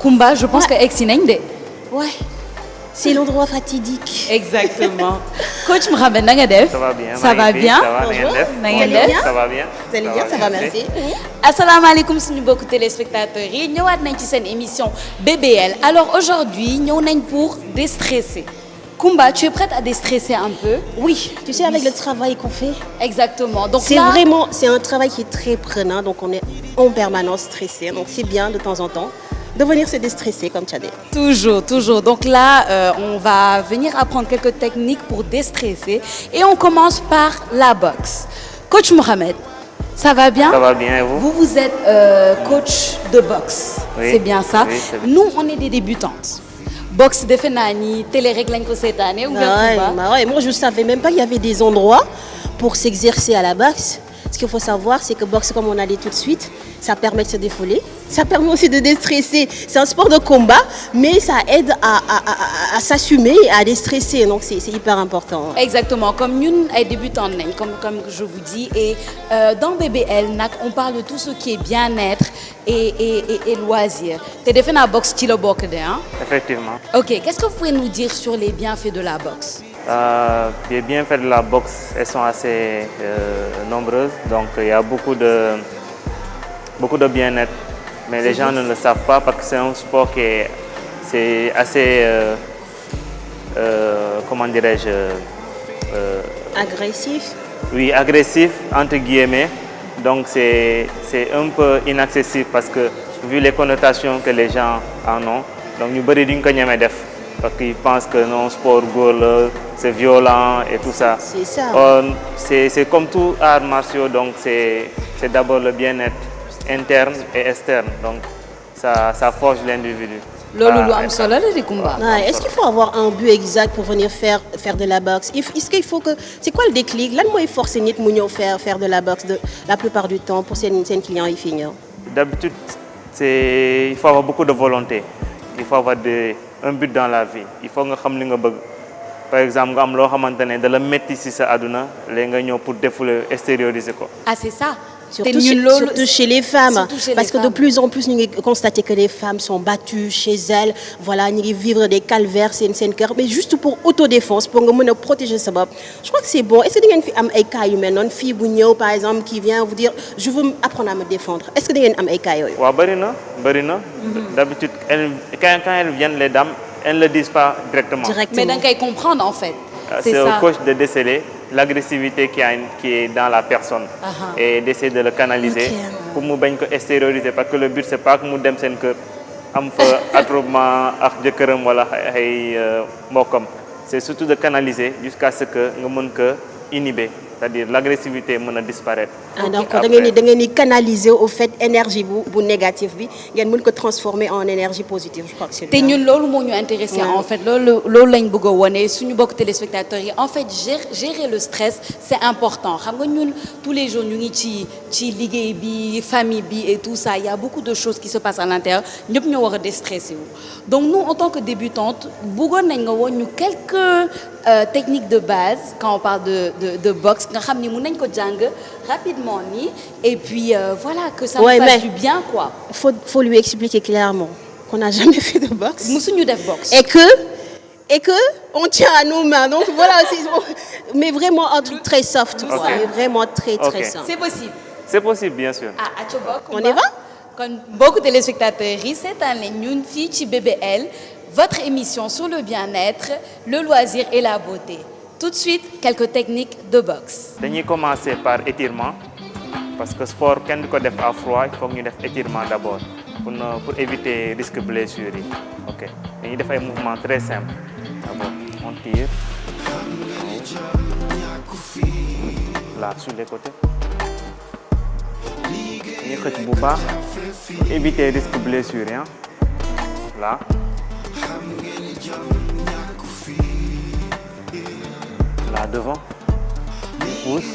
Kumba, je pense que egsi nañ de. Ouais, c'est l'endroit fatidique. Exactement. Coach Mohamed, na nga def? Ça va bien. Ça va bien. Bonjour. Na ngeen def? Ça va bien. Vous allez bien, ça va, merci. asalaamaaleykum suñu mbokku téléspectateurs yi ñëwaat nañ ci seen émission BBL. Alors aujourd'hui ñëw nañ pour déstresser. Kumba, tu es prête à déstresser un peu? Oui, tu sais, avec le travail qu'on fait. Exactement. Donc c'est là, vraiment, c'est un travail qui est très prenant, donc on est en permanence stressé. Donc c'est bien de temps en temps de venir se déstresser, comme tu as dit. Toujours, toujours. Donc là, on va venir apprendre quelques techniques pour déstresser. Et on commence par la boxe. Coach Mohamed, ça va bien? Ça va bien, et vous? Vous êtes coach de boxe. Oui. C'est bien ça. Oui, c'est bien. Nous, on est des débutantes. Boxe defe naa ni télé rek lañ ko seetaane ou bien ouais, moi je savais même pas qu'il y avait des endroits pour s'exercer à la boxe. Ce qu'il faut savoir, c'est que boxe, comme on a dit tout de suite, ça permet de se défouler, ça permet aussi de déstresser. C'est un sport de combat, mais ça aide à s'assumer et à déstresser. Donc c'est hyper important. Exactement, comme ñun ay débutantes nañ, comme je vous dis, et dans BBL nag on parle de tout ce qui est bien-être et loisirs. Te defe naa boxe ci la bokk de hein? Effectivement. Ok, qu'est-ce que vous pouvez nous dire sur les bienfaits de la boxe? Les bienfaits de la boxe, elles sont assez nombreuses. Donc il y a beaucoup de bien-être, mais les gens ne le savent pas parce que c'est un sport qui c'est assez comment dirais-je agressif. Oui, agressif entre guillemets. Donc c'est un peu inaccessible parce que vu les connotations que les gens en ont, donc ñu bari duñ ko ñeme def parce qu'ils pensent que non sport góor la, c'est violent et tout ça. C'est ça. C'est comme tout arts martiaux, donc c'est d'abord le bien-être interne et externe. Donc ça forge l'individu. Loolu lu am solo la di Kumba. Ouais, est-ce qu'il faut avoir un but exact pour venir faire de la boxe? Est-ce qu'il faut que c'est quoi le déclic? Lan mooy forcer nit mu ñëw faire de la boxe la plupart du temps pour seen clients yi fi ñëw? D'habitude, il faut avoir beaucoup de volonté. Il faut avoir un but dans la vie. Il faut nga xam li nga bëgg. Par exemple, nga am loo xamante ne da la métti ci sa àdduna léegi nga ñëw pour défouler extérioriser ko. Ah c'est ça. Surtout chez les femmes, parce que de plus en plus, nous constatons que les femmes sont battues chez elles, voilà, nous vivent des calvaires, c'est une cœur, mais juste pour autodéfense, pour nous protéger ça. Je crois que c'est bon. Est-ce que vous avez des cas humains, une fille par exemple, qui vient vous dire, je veux apprendre à me défendre. Est-ce que vous avez des cas humains? Oui, barina. D'habitude, quand elles viennent, les dames, elles ne le disent pas directement. Mais donc, elles comprennent en fait. C'est au coach de déceler l'agressivité qui est dans la personne et d'essayer de le canaliser pour mu bañ ko extérioriser parce que le but c'est pas que mu dem seen kër am fa attroupement ak jëkkëram wala ay mbokkam. C'est surtout de canaliser jusqu'à ce que nga mën ko inhiber, c'est-à-dire l'agressivité mën a disparaître. Donc da ngeen di canaliser au fait énergie bu négative bi ngeen mën ko transformer en énergie positive. Je crois que c'est te ñun loolu moo ñu intéressé en fait loolu lañ bëgg a wone suñu bokk téléspectateurs yi en fait gérer le stress c'est important xam nga ñun tous les jours ñu ngi ci liggéey bi famille bi et tout ça il y a beaucoup de choses qui se passent à l'intérieur ñëpp ñoo war a déstresser wu donc nous en tant que débutante bëggoon nañ nga woon ñu quelques techniques de base quand on parle de boxe nga xam ni mën nañ ko jàng rapidement nii et puis voilà que ça nous fasse du bien quoi. Faut lui expliquer clairement qu'on n'a jamais fait de boxe. Musuñu def boxe. Et que on tient à nos mains. Donc voilà, mais vraiment un truc très soft. Ok. Mais vraiment très Ok. soft. C'est possible. C'est possible, bien sûr. ah aco bokk On y va? kon beaucoup de téléspectateurs yi seetaan leen ñun fii ci BBL votre émission sur le bien-être le loisir et la beauté tout de suite quelques techniques de boxe. dañuy commencer par étirement parce que sport kenn du ko def à froid il faut que ñu def étirement d'abord pour éviter risque blessure yi. ok dañuy def ay mouvements très simples d'abord on tire là sur les côtés dañuy xëcc bu baax pour éviter risque blessure yi là. Là devant, pousse.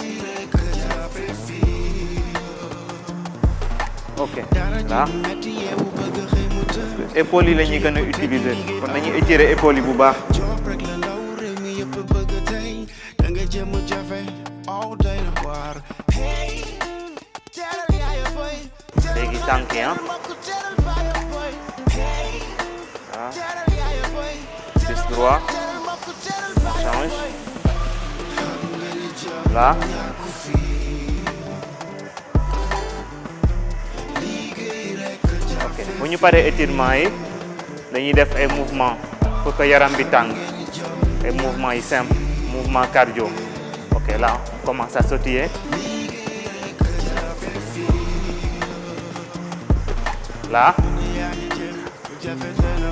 Ok, là. Épaules yi la ñuy gën a utiliser kon nañuy étirer épaules yi bu baax. léegi tànk yi ah. Plus droit. On change. Là. Ok bu ñu paree étirement yi dañuy def ay mouvements pour que yaram bi tàng ay mouvements yi simple mouvement cardio. ok là on commence à sautiller. Là.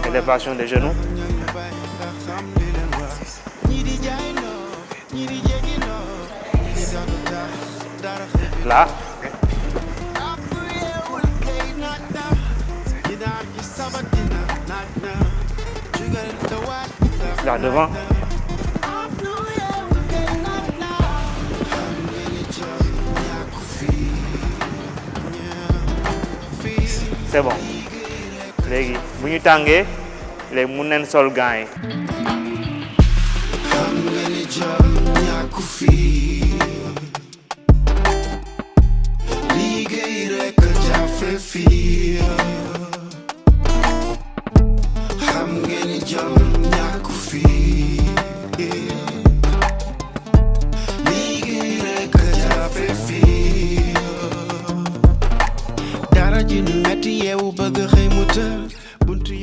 Élévation des genoux. Là. Là devant. C'est bon. léegi bu ñu tàngee léegi mun nañ sol gants yi.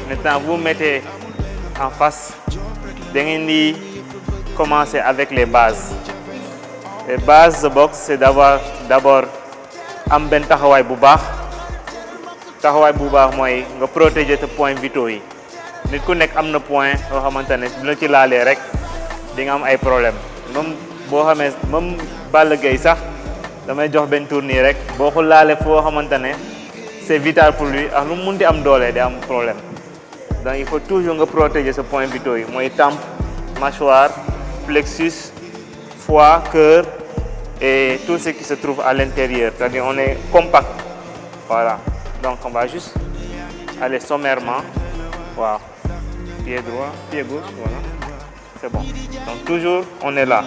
Maintenant, vous mettez en face, da ngeen di commencer avec les bases. Les bases de boxe, c'est d'avoir d'abord am benn taxawaay bu baax. Taxawaay bu baax mooy nga protéger te points vitaux yi. Nit ku nekk am na point yoo xamante ne bu la ci laalee rek di nga am ay problème même boo xamee même Balla Gaye sax damay jox benn tournée rek boo ko laalee foo xamante ne c'est vital pour lui ak lu mu munti am doole day am problème. Donc il faut toujours nga protéger ce point vitaux yi mooy tempe, mâchoire, plexus, foie, cœur et tout ce qui se trouve à l'intérieur. C'est-à-dire on est compact. Voilà. Donc on va juste aller sommairement. Wow. Pied droit, pied gauche, voilà. C'est bon. Donc toujours on est là.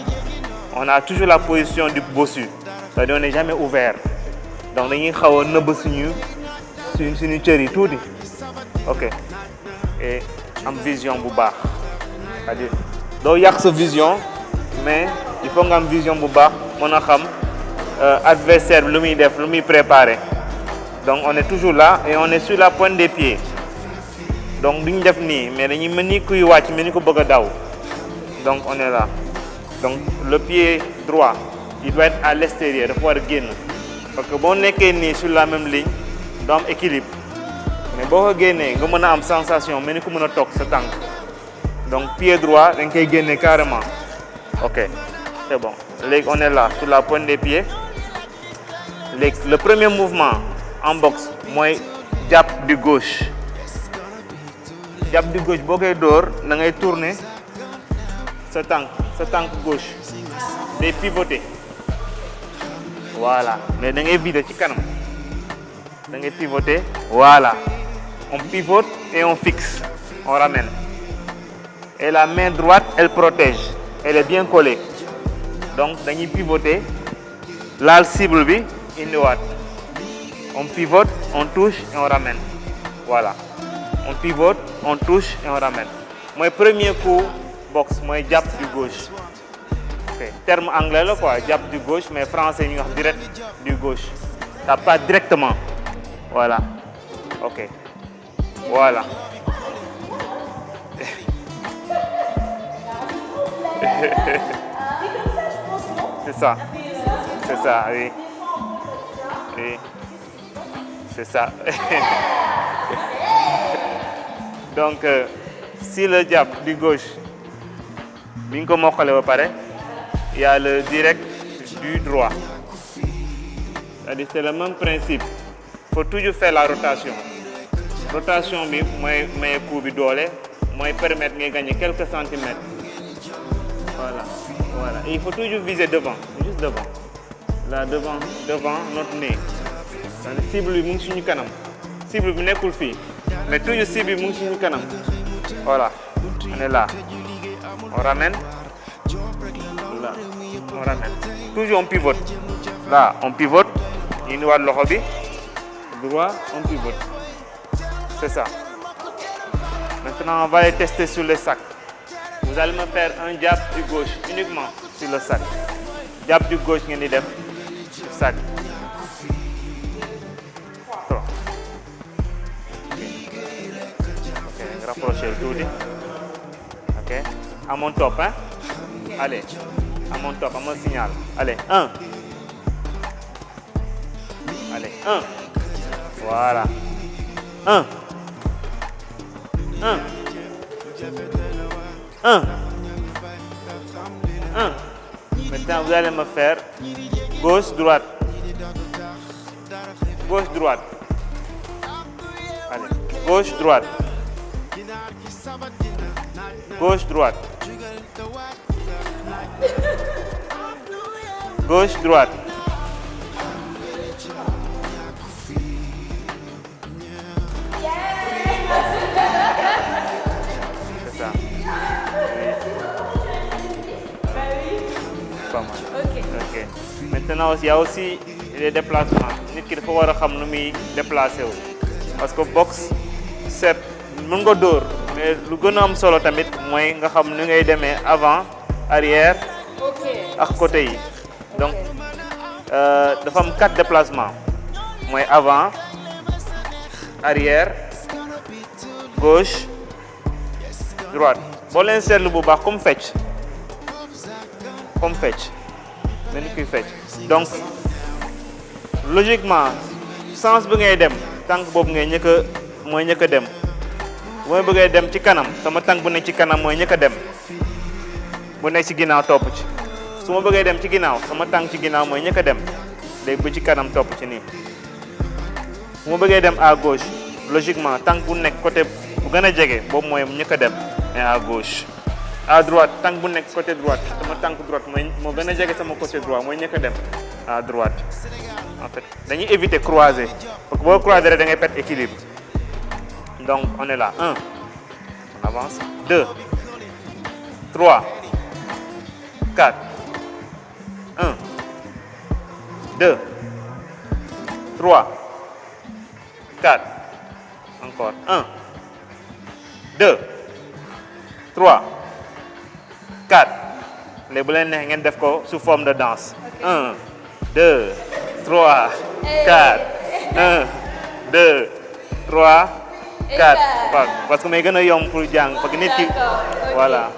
On a toujours la position du bossu. C'est-à-dire on n'est jamais ouvert. Donc dañuy xaw a nëbb suñu cër yi tuuti. Ok. Et am vision bu baax. C'est-à-dire doo yàq sa vision mais il faut nga am vision bu baax mën a xam adversaire bi lu muy def lu muy préparer. Donc on est toujours là et on est sur la pointe des pieds. Donc duñ def nii mais dañuy mel ni kuy wàcc mel ni ko bëgg a daw. Donc on est là. Donc le pied droit il doit être à l'extérieur dafa war a génn parce que boo nekkee nii sur la même ligne doo am équilibre. Mais boo ko génnee nga mën a am sensation mel ni ku mën a toog sa tànk donc pied droit da nga koy génne carrément. ok c'est bon léegi on est là sur la pointe des pieds léegi le premier mouvement en boxe mooy jàpp du gauche jàpp du gauche boo koy dóor da ngay tourner sa tànk gauche day pivoter voilà mais da ngay vider ci kanam da ngay pivoter voilà. On pivote et on fixe, on ramène. Et la main droite, elle protège, elle est bien collée. Donc, dañuy pivoter, laal cible bi, indiwaat. On pivote, on touche et on ramène. Voilà. On pivote, on touche et on ramène. Mon premier coup boxe, moi jàpp du gauche. Ok. Terme anglais là quoi, jab du gauche, mais français ñu wax direct du gauche. T'as pas directement. Voilà. Ok. Voilà. C'est ça. C'est ça, oui. Oui. C'est ça. Donc, si le jab du gauche, il y a le direct du droit. C'est-à-dire c'est le même principe. Il faut toujours faire la rotation. Rotation, mais coup de dolé, moi permettre de gagner quelques centimètres. Voilà. Voilà. Et il faut toujours viser devant, juste devant. Là, devant notre nez. La cible est sur le canam. Cible est sur le fil. Mais toujours cible est sur le canam. Voilà. On est là. On ramène. Là. On ramène. Toujours on pivote. Là, on pivote. Il nous a le hobby. Droit, on pivote. C'est ça. Maintenant, on va les tester sur le sac. Vous allez me faire un jab du gauche uniquement sur le sac. Jab du gauche, sur le sac. 3. Ok, rapprochez le tout. Ok. À mon top, hein. Allez. À mon top, à mon signal. Allez, 1. Allez, 1. Voilà. 1. 1. 1. 1. Maintenant, vous allez me faire gauche-droite. Gauche-droite. Allez, gauche-droite. Gauche-droite. Gauche-droite. C'est ça. Pas mal. Ok. Maintenant, il y a aussi les déplacements. Il faut voir comment nous déplacer. Parce que boxe, c'est mën nga dóor mais lu gën a am solo tamit mooy nga xam ni ngay demee avant arrière ak côté yi donc dafa am 4 déplacements mooy avant arrière gauche droite boo leen seetlu bu baax comme fecc mel ni kuy fecc donc logiquement sens bi ngay dem tànk boobu ngay mooy ñëkk a dem bu ma bëggee dem ci kanam sama tànk bu nekk ci kanam mooy ñëkk a dem bu nekk ci ginnaaw topp ci su ma bëggee dem ci ginnaaw sama tànk ci ginnaaw mooy ñëkk a dem léegi bu ci kanam topp ci nii bu ma bëggee dem à gauche logiquement tànk bu nekk côté bu gën a jege boobu mooy ñëkk a dem mais à gauche à droite tànk bu nekk côté droite sama tànk droite mooy moo gën a jege sama côté droit mooy ñëkk a dem à droite en fait dañuy éviter croiser parce que boo croiser rek da ngay perdre équilibre. Donc, on est là. 1. On avance. 2. 3. 4. 1. 2. 3. 4. Encore. 1. 2. 3. 4. Les boulets ngeen def ko sous forme de danse. 1. 2. 3. 4. 1. 2. 3. 4 parce que may gën a yomb pour jàng parce que nit ki voilà.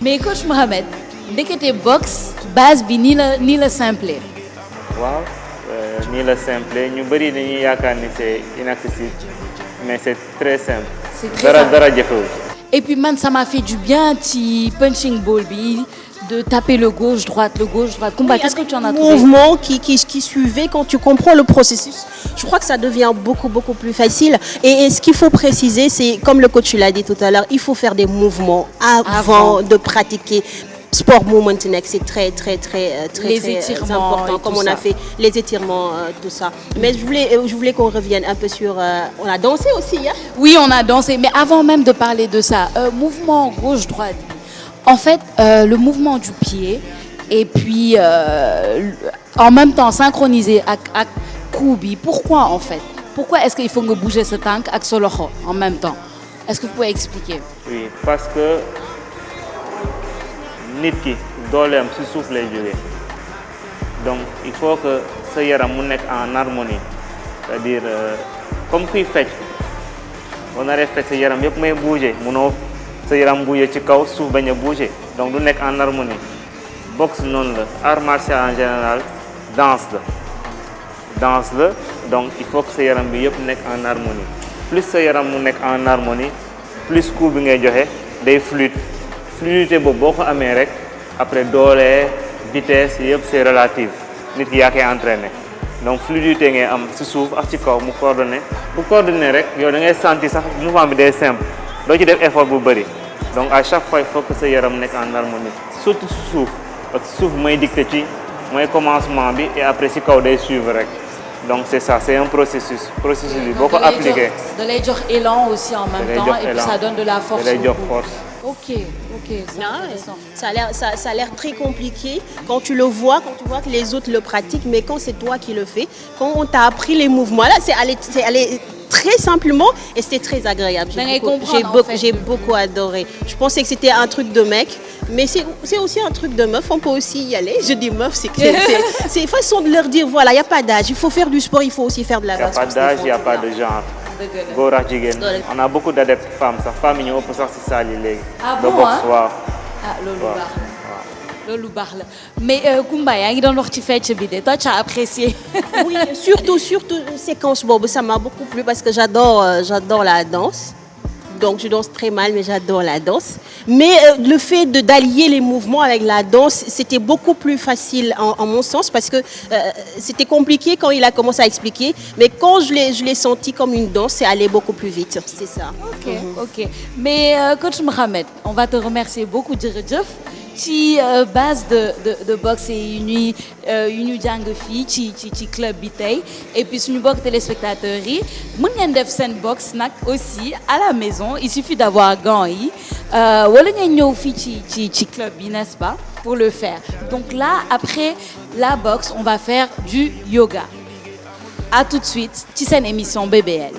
Mais coach Mohamed ndekete boxe base bi nii la simple. waaw nii la simple ñu bëri dañuy yaakaar ni c'est inaccessible mais c'est très simple. C'est très simple. dara jafewul. Et puis man, ça m'a fait du bien, petit punching ball, de taper le gauche-droite. Combat, qu'est-ce que tu en as trouvé? Mouvement qui suivait, quand tu comprends le processus, je crois que ça devient beaucoup plus facile. Et ce qu'il faut préciser, c'est, comme le coach l'a dit tout à l'heure, il faut faire des mouvements avant de pratiquer. Sport movement, c'est très important, comme on a fait les étirements, tout ça. Mais je voulais qu'on revienne un peu sur... on a dansé aussi, hein? Oui, on a dansé, mais avant même de parler de ça, mouvement gauche-droite, en fait, le mouvement du pied, et puis en même temps synchroniser ak coup bi. Pourquoi en fait? Pourquoi est-ce qu'il faut nga bouger ce tank ak sa loxo en même temps? Est-ce que vous pouvez expliquer? Oui, parce que nit ki dooleem ci suuf lay jógee donc il faut que sa yaram mu nekk en harmonie c'est-à-dire comme kuy fecc boo naree fecc sa yaram yëpp may bouger munoo sa yaram bouger ci kaw suuf bañ a bouger donc du nekk en harmonie boxe noonu la art martial en général danse la donc il faut que sa yaram bi yëpp nekk en harmonie plus sa yaram mu nekk en harmonie plus coup bi ngay joxe day fluidité boobu boo ko amee rek après doole vitesse yëpp c'est relative nit ki yaa koy entraîné donc fluidité ngay am ci suuf ak ci kaw mu coordonné bu coordonné rek yow da ngay sentir sax mouvement bi day simple doo ci def effort bu bëri donc à chaque fois il faut que sa yaram nekk en harmonie surtout ci suuf parce que suuf mooy dicté ci mooy commencement bi et après ci kaw day suivre rek donc c'est ça c'est un processus bi boo ko appliqué. da lay jox élan aussi en même temps et puis ça donne de la force. da lay jox force. Ok, c'est intéressant. Ça a l'air très compliqué quand tu le vois, quand tu vois que les autres le pratiquent, mais quand c'est toi qui le fais, quand on t'a appris les mouvements, là, c'est allé très simplement et c'était très agréable. J'ai beaucoup adoré. Je pensais que c'était un truc de mec, mais c'est aussi un truc de meuf. On peut aussi y aller. Je dis meuf, c'est façon de leur dire, voilà, il n'y a pas d'âge. Il faut faire du sport, il faut aussi faire de la danse. Il n'y a pas d'âge, il n'y a pas de genre. góor ak jigéen on a beaucoup d'adeptes femmes sax femmes yi ñoo ëpp sax ci salle yi léegi. ah bon waaw. ah loolu baax la mais Koumba yaa ngi doon wax ci fecc bi de toi tu as apprécié. Oui, surtout séquence boobu ça m'a beaucoup plu parce que j'adore la danse. Donc je danse très mal mais j'adore la danse. Mais le fait d'allier les mouvements avec la danse, c'était beaucoup plus facile en mon sens parce que c'était compliqué quand il a commencé à expliquer, mais quand je l'ai senti comme une danse, c'est allé beaucoup plus vite. C'est ça. Ok. Mais coach Mohamed, on va te remercier beaucoup jërëjëf ci base de boxe yu ñu jàng fii ci club bi tey et puis suñu bokk téléspectateurs yi mën ngeen def seen boxe nag aussi à la maison il suffit d'avoir gants yi wala ngeen ñëw fii ci club bi n'est-ce pas pour le faire donc là après la boxe on va faire du yoga à tout de suite ci seen émission BBL.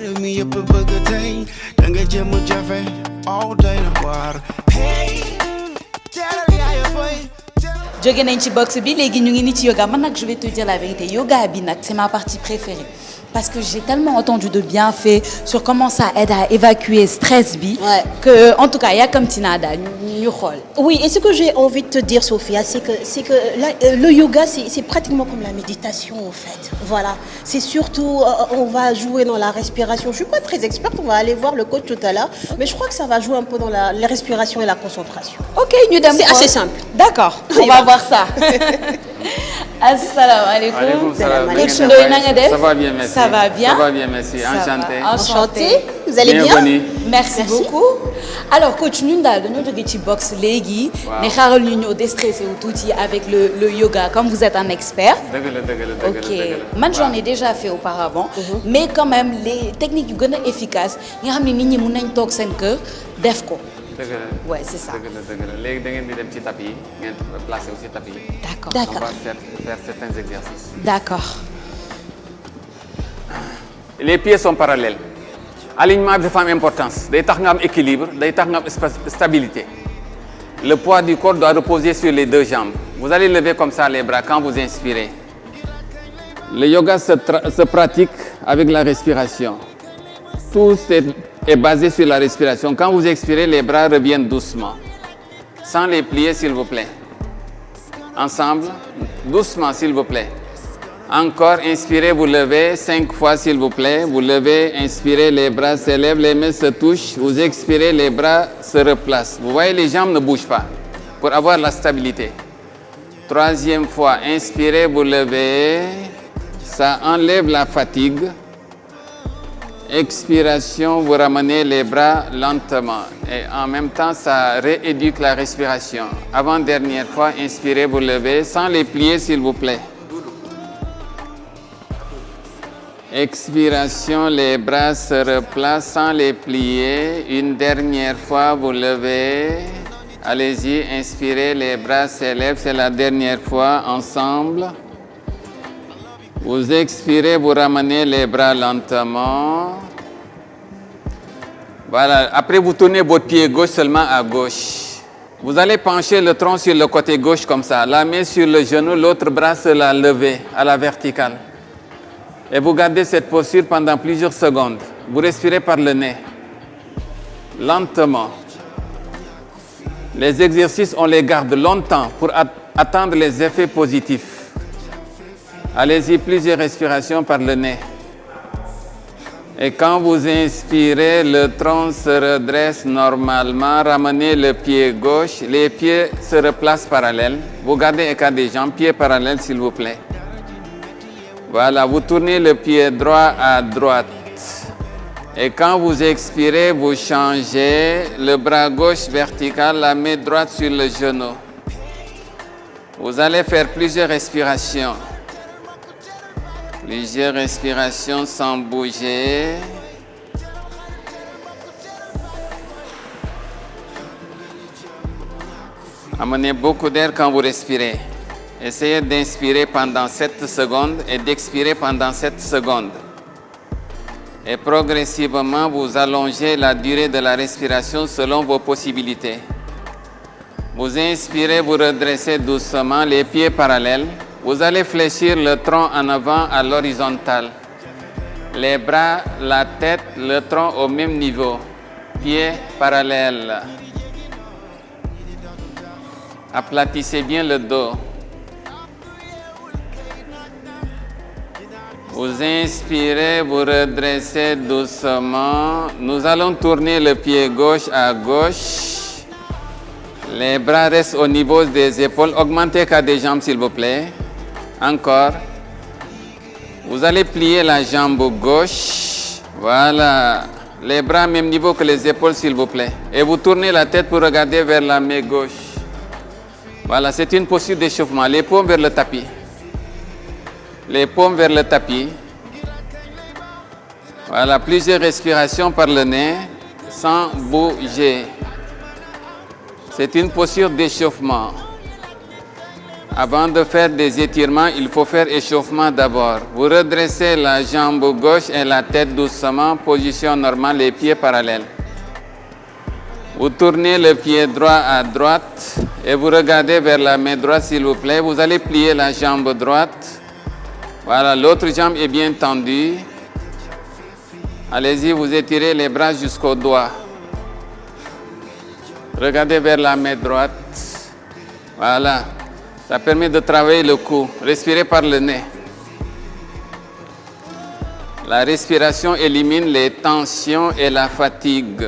jóge nañ ci boxe bi léegi ñu ngi ni ci yoga man nag je vais te dire la vérité yoga bi nag c'est ma partie préférée parce que j'ai tellement entendu de bienfaits sur comment ça aide à évacuer stress bi que en tout cas yàkkamti naa daal ñu xool. Oui, et ce que j'ai envie de te dire Sophia, c'est que là, le yoga c'est pratiquement comme la méditation en fait. Voilà, c'est surtout on va jouer dans la respiration. Je suis pas très experte, on va aller voir le coach tout à l'heure, mais je crois que ça va jouer un peu dans la respiration et la concentration. OK, ñu dem c'est assez simple. D'accord, on va voir ça. Asalaamaaleykum. Waaleykum salaam. Coach Ndoye na nga def? Ça va bien, merci. Ça va bien? Ça va bien, merci. Enchanté. Vous allez bien? Bienvenue. Merci beaucoup. Alors coach ñun daal dañoo jóge ci boxe léegi. ne xaaral ñu ñëw déstressé wu tuuti avec le yoga comme vous êtes un expert. dëgg la. Ok man j'en ai déjà fait auparavant. mais quand même les techniques yu gën a efficaces yi nga xam ne nit ñi mën nañ toog seen kër def ko. dëgg la ouais c'est ça. dëgg la léegi da ngeen di dem ci tapis yi ngeen placé aussi tapis yi. D'accord. On va faire certains exercices. D'accord. Les pieds sont parallèles. Alignement bi dafa am importance day tax nga am équilibre day tax nga am stabilité. Le poids du corps doit reposer sur les deux jambes. Vous allez lever comme ça les bras quand vous inspirez. Le yoga se pratique avec la respiration. Tout est basé sur la respiration. Quand vous expirez, les bras reviennent doucement. Sans les plier, s'il vous plaît. Ensemble, doucement, s'il vous plaît. Encore, inspirez, vous levez 5 fois, s'il vous plaît. Vous levez, inspirez, les bras s'élèvent, les mains se touchent. Vous expirez, les bras se replacent. Vous voyez, les jambes ne bougent pas pour avoir la stabilité. 3e fois, inspirez, vous levez. Ça enlève la fatigue. Expiration, vous ramenez les bras lentement. Et en même temps, ça rééduque la respiration. Avant-dernière fois, inspirez, vous levez, sans les plier, s'il vous plaît. Expiration, les bras se replacent sans les plier. Une dernière fois, vous levez. Allez-y, inspirez, les bras s'élèvent, c'est la dernière fois, ensemble. Vous expirez, vous ramenez les bras lentement. Voilà, après vous tournez votre pied gauche seulement à gauche. Vous allez pencher le tronc sur le côté gauche comme ça, la main sur le genou, l'autre bras se la lever à la verticale. Et vous gardez cette posture pendant plusieurs secondes. Vous respirez par le nez, lentement. Les exercices, on les garde longtemps pour attendre les effets positifs. Allez-y, plusieurs respirations par le nez. Et quand vous inspirez, le tronc se redresse normalement. Ramenez le pied gauche. Les pieds se replacent parallèles. Vous gardez écart des jambes, pieds parallèles s'il vous plaît. Voilà, vous tournez le pied droit à droite. Et quand vous expirez, vous changez le bras gauche vertical, la main droite sur le genou. Vous allez faire plusieurs respirations. Plusieurs respirations sans bouger. Amenez beaucoup d'air quand vous respirez. Essayez d'inspirer pendant 7 secondes et d'expirer pendant 7 secondes. Et progressivement, vous allongez la durée de la respiration selon vos possibilités. Vous inspirez, vous redressez doucement, les pieds parallèles. Vous allez fléchir le tronc en avant à l'horizontale. Les bras, la tête, le tronc au même niveau. Pieds parallèles. Aplatissez bien le dos. Vous inspirez, vous redressez doucement. Nous allons tourner le pied gauche à gauche. Les bras restent au niveau des épaules. Augmentez l'écart des jambes, s'il vous plaît. Encore. Vous allez plier la jambe gauche. Voilà. Les bras au même niveau que les épaules, s'il vous plaît. Et vous tournez la tête pour regarder vers la main gauche. Voilà, c'est une posture d'échauffement. Les paumes vers le tapis. Les paumes vers le tapis. Voilà, plusieurs respirations par le nez sans bouger. C'est une posture d'échauffement. Avant de faire des étirements, il faut faire échauffement d'abord. Vous redressez la jambe gauche et la tête doucement, position normale, les pieds parallèles. Vous tournez le pied droit à droite et vous regardez vers la main droite, s'il vous plaît. Vous allez plier la jambe droite. Voilà, l'autre jambe est bien tendue. Allez-y, vous étirez les bras jusqu'au doigt. Regardez vers la main droite. Voilà, ça permet de travailler le cou. Respirez par le nez. La respiration élimine les tensions et la fatigue.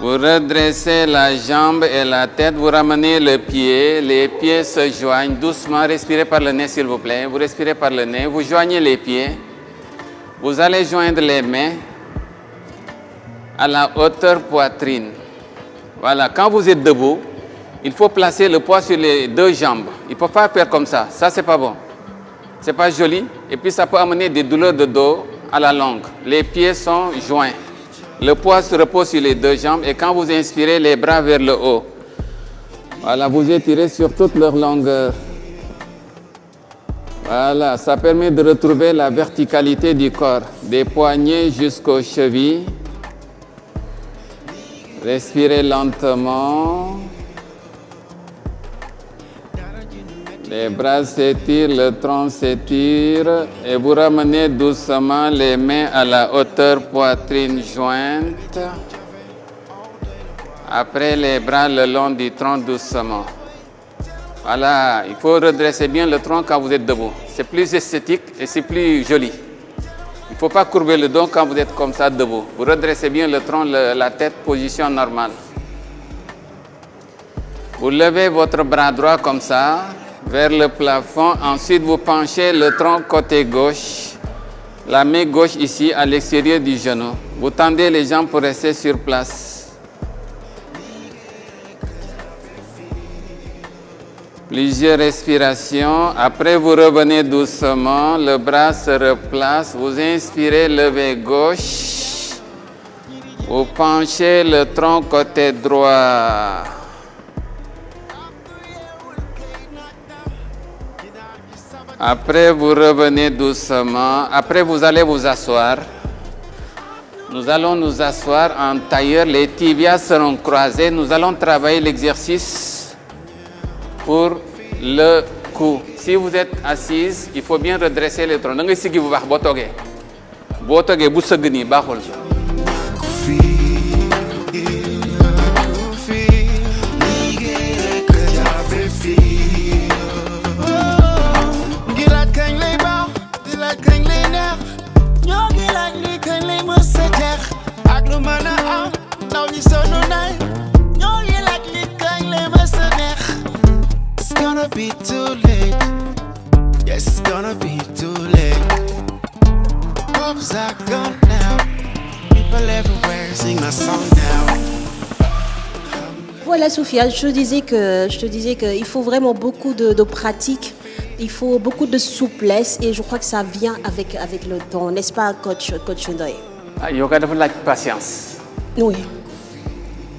Vous redressez la jambe et la tête, vous ramenez le pied, les pieds se joignent doucement, respirez par le nez s'il vous plaît, vous respirez par le nez, vous joignez les pieds, vous allez joindre les mains à la hauteur poitrine. Voilà, quand vous êtes debout, il faut placer le poids sur les deux jambes, il ne faut pas faire comme ça c'est pas bon, c'est pas joli, et puis ça peut amener des douleurs de dos à la longue. Les pieds sont joints. Le poids se repose sur les deux jambes et quand vous inspirez, les bras vers le haut. Voilà, vous étirez sur toute leur longueur. Voilà, ça permet de retrouver la verticalité du corps, des poignets jusqu'aux chevilles. Respirez lentement. Les bras s'étirent, le tronc s'étire et vous ramenez doucement les mains à la hauteur poitrine jointe. Après les bras le long du tronc doucement. Voilà, il faut redresser bien le tronc quand vous êtes debout. C'est plus esthétique et c'est plus joli. Il ne faut pas courber le dos quand vous êtes comme ça debout. Vous redressez bien le tronc, la tête, position normale. Vous levez votre bras droit comme ça, vers le plafond. Ensuite, vous penchez le tronc côté gauche. La main gauche ici, à l'extérieur du genou. Vous tendez les jambes pour rester sur place. Plusieurs respirations. Après, vous revenez doucement. Le bras se replace. Vous inspirez, levez gauche. Vous penchez le tronc côté droit. Après, vous revenez doucement. Après, vous allez vous asseoir. Nous allons nous asseoir en tailleur. Les tibias seront croisés. Nous allons travailler l'exercice pour le cou. Si vous êtes assise, il faut bien redresser les troncs. Da ngay siggi bu baax boo toogee. Boo toogee bu sëgg nii baaxul. It's gonna be too late. Yes, it's gonna be too late. Hopes are gone now. People everywhere sing my song now. Voilà Sophia, je te disais que il faut vraiment beaucoup de pratique, il faut beaucoup de souplesse et je crois que ça vient avec le temps, n'est-ce pas coach Ndoye? Yoga dafa laaj patience. Oui.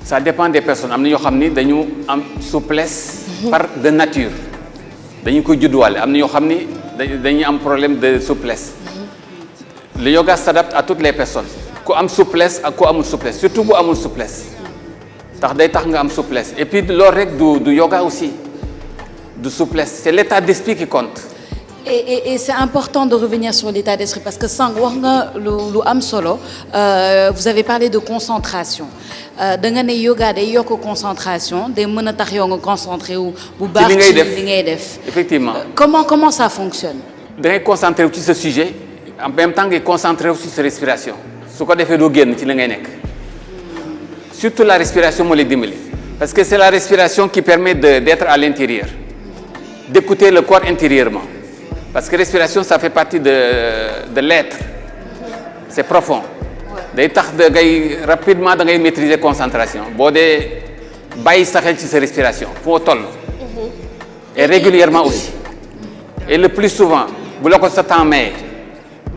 Ça dépend des personnes. Am na ñoo xam ni dañu am souplesse par de nature. Dañu ko judduwaale. Am na ñoo xam ni dañuy am problème de souplesse. Le yoga s'adapte à toutes les personnes. Ku am souplesse ak ku amul souplesse, surtout bu amul souplesse. Tax day tax nga am souplesse. Et puis loolu rek du yoga aussi. De souplesse, c'est l'état d'esprit qui compte. Et c'est important de revenir sur l'état d'esprit parce que sànq wax nga lu am solo vous avez parlé de concentration da nga ne yoga day yokk concentration day mën a tax yow nga concentré wu bu baax ci li ngay def. Effectivement. Comment ça fonctionne? Da ngay concentré wu ci ce sujet en même temps ngay concentré wu ci sa respiration su ko defee doo génn ci li ngay nekk surtout la respiration moo lay dimbali parce que c'est la respiration qui permet d'être à l'intérieur d'écouter le corps intérieurement. Parce que respiration, ça fait partie de l'être. C'est profond. Day tax da ngay rapidement da ngay maîtriser concentration. Boo dee bàyyi sa xel ci sa respiration foo toll. Et régulièrement aussi. Et le plus souvent bu la ko sa temps maye.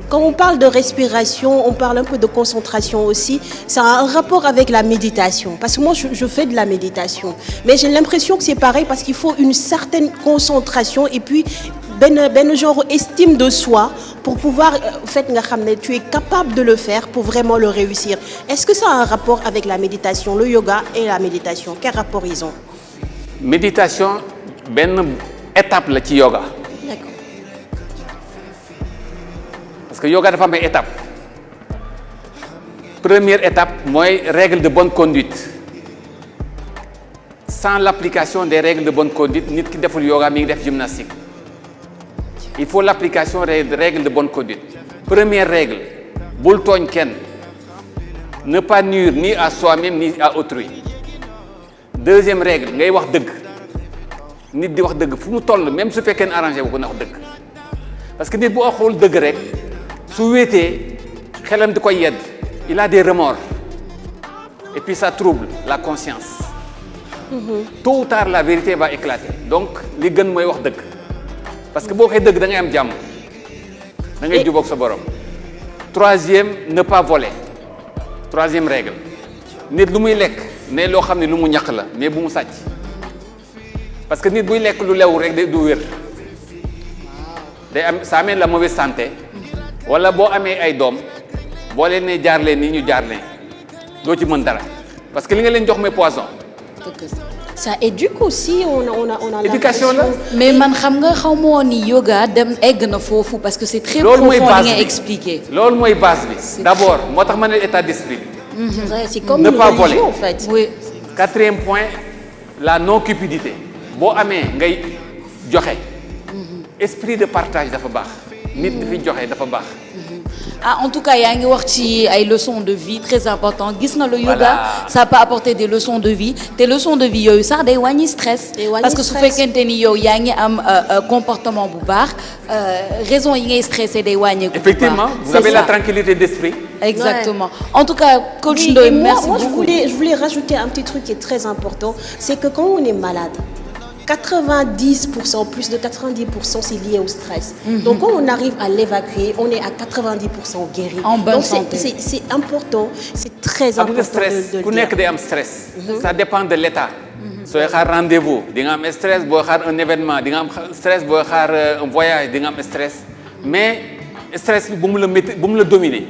Quand on parle de respiration, on parle un peu de concentration aussi. Ça a un rapport avec la méditation. Parce que moi, je fais de la méditation. Mais j'ai l'impression que c'est pareil parce qu'il faut une certaine concentration et puis ben genre estime de soi pour pouvoir, tu es capable de le faire pour vraiment le réussir. Est-ce que ça a un rapport avec la méditation, le yoga et la méditation? Quel rapport ils ont? Méditation, ben étape la ci yoga. D'accord. Parce que yoga dafa am ay étape. Première étape mooy règle de bonne conduite. Sans l'application des règles de bonne conduite nit ki deful yoga mi ngi def gymnastique. Il faut l'application des règles de bonne conduite. Première règle, bul tooñ kenn. Ne pas nuire ni à soi-même ni à autrui. Deuxième règle, ngay wax dëgg. Nit di wax dëgg fu mu toll même su fekkee arrangé wu ko na wax dëgg. Parce que nit bu waxul dëgg rek su wéetee xelam di koy yedd. Il a des remords. Et puis ça trouble la conscience. Tôt ou tard la vérité va éclater. Donc li gën mooy wax dëgg. Parce que boo waxee dëgg da ngay am jàmm da ngay jubóog sa borom. Troisième, ne pas voler. Troisième règle nit lu muy lekk ne loo xam ne lu mu ñaq la mais bu mu sàcc parce que nit buy lekk lu lew rek du wér day am ça amène la mauvaise santé wala boo amee ay doom boo leen ne jaar leen nii ñu jaar leen doo ci mën dara parce que li nga leen jox mooy poison. Ça éduque aussi, on a éducation là. Mais man xam nga xaw ma woon ni yoga dem egg na foofu parce que c'est très profond li nga expliqué. Loolu mooy base bi. D'abord moo tax ma ne état d'esprit. C'est comme ne une pas religion voler. en fait. Oui. Quatrième point, la non-cupidité. Boo amee ngay joxe. Esprit de partage dafa baax. Nit dafay joxe dafa baax. Ah, en tout cas yaa ngi wax ci ay leçons de vie très important gis nga le yoga Voilà. ça peut apporter des leçons de vie te leçons de vie yooyu sax day wàññi stress parce que su fekkente ni yow yaa ngi am comportement bu baax raison yi ngay stressé day wàññeeku. Effectivement, vous avez la tranquillité d'esprit. Exactement. Ouais. En tout cas coach Oui, Ndoye et moi, merci beaucoup. je voulais rajouter un petit truc qui est très important, c'est que quand on est malade, 90%, plus de 90%, c'est lié au stress. Donc quand on arrive à l'évacuer, on est à 90% guéri. En bonne Donc santé. c'est important, c'est très xam nga important stress de le ku dire. nekk day am stress. ça dépend de l'état. sooy xaar rendez-vous di nga am stress boo xaar un événement di nga am stress boo xaar un voyage di nga am stress mais stress bi bu mu la métti bu mu la dominer.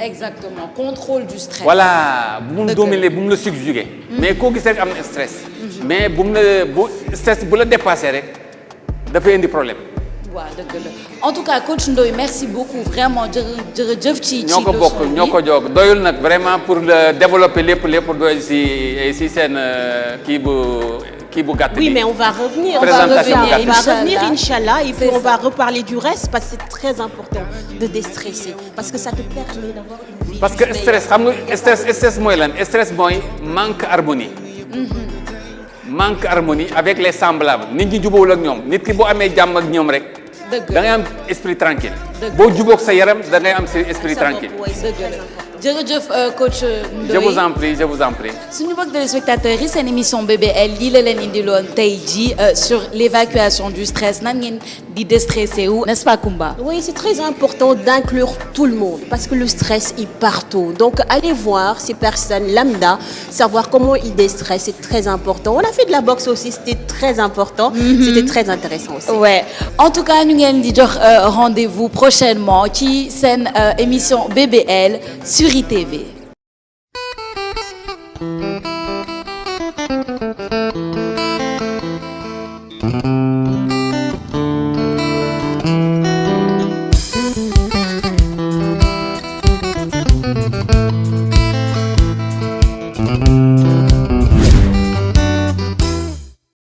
Exactement, contrôle du stress. voilà bu mu la Dëgg la. dominer bu mu la subjuguer. mais koo gis rek am na stress. mais bu mu la bu stress bu la dépassé rek dafay indi problème. waaw dëgg la en tout cas coach Ndoye merci beaucoup vraiment jërëjëf ci ñoo ko bokk ñoo ko joog doyul nag vraiment pour le développer lépp doy si seen kii bu gàtt bi. Oui, mais on va revenir. Présentation On va Inch'Allah. revenir, Inch'Allah, et puis C'est on va ça. reparler du reste parce que c'est très important de déstresser. Parce que ça te permet d'avoir une vie. parce que stress xam nga stress mooy lan stress mooy manque harmonie. manque harmonie avec les semblables nit ñi jubóowul ak ñoom nit ki boo amee jàmm ak ñoom rek. dëgg da ngay am esprit tranquille Dëgg. boo jubóog sa yaram da ngay am esprit tranquille. dëgg la jërëjëf coach Ndoye je vous en prie. suñu mbokk téléspectateurs yi seen émission BBL lii la leen indiloon tey jii sur l'évacuation du stress nan ngeen di déstressé wu n'est-ce pas Koumba. Oui, c'est très important d'inclure tout le monde parce que le stress est partout. Donc, allez voir ces personnes lambda, savoir comment ils déstressent, c'est très important. On a fait de la boxe aussi, c'était très important. C'était très intéressant aussi. Ouais. En tout cas ñu ngi leen di jox rendez-vous prochainement ci seen émission BBL sur ITV.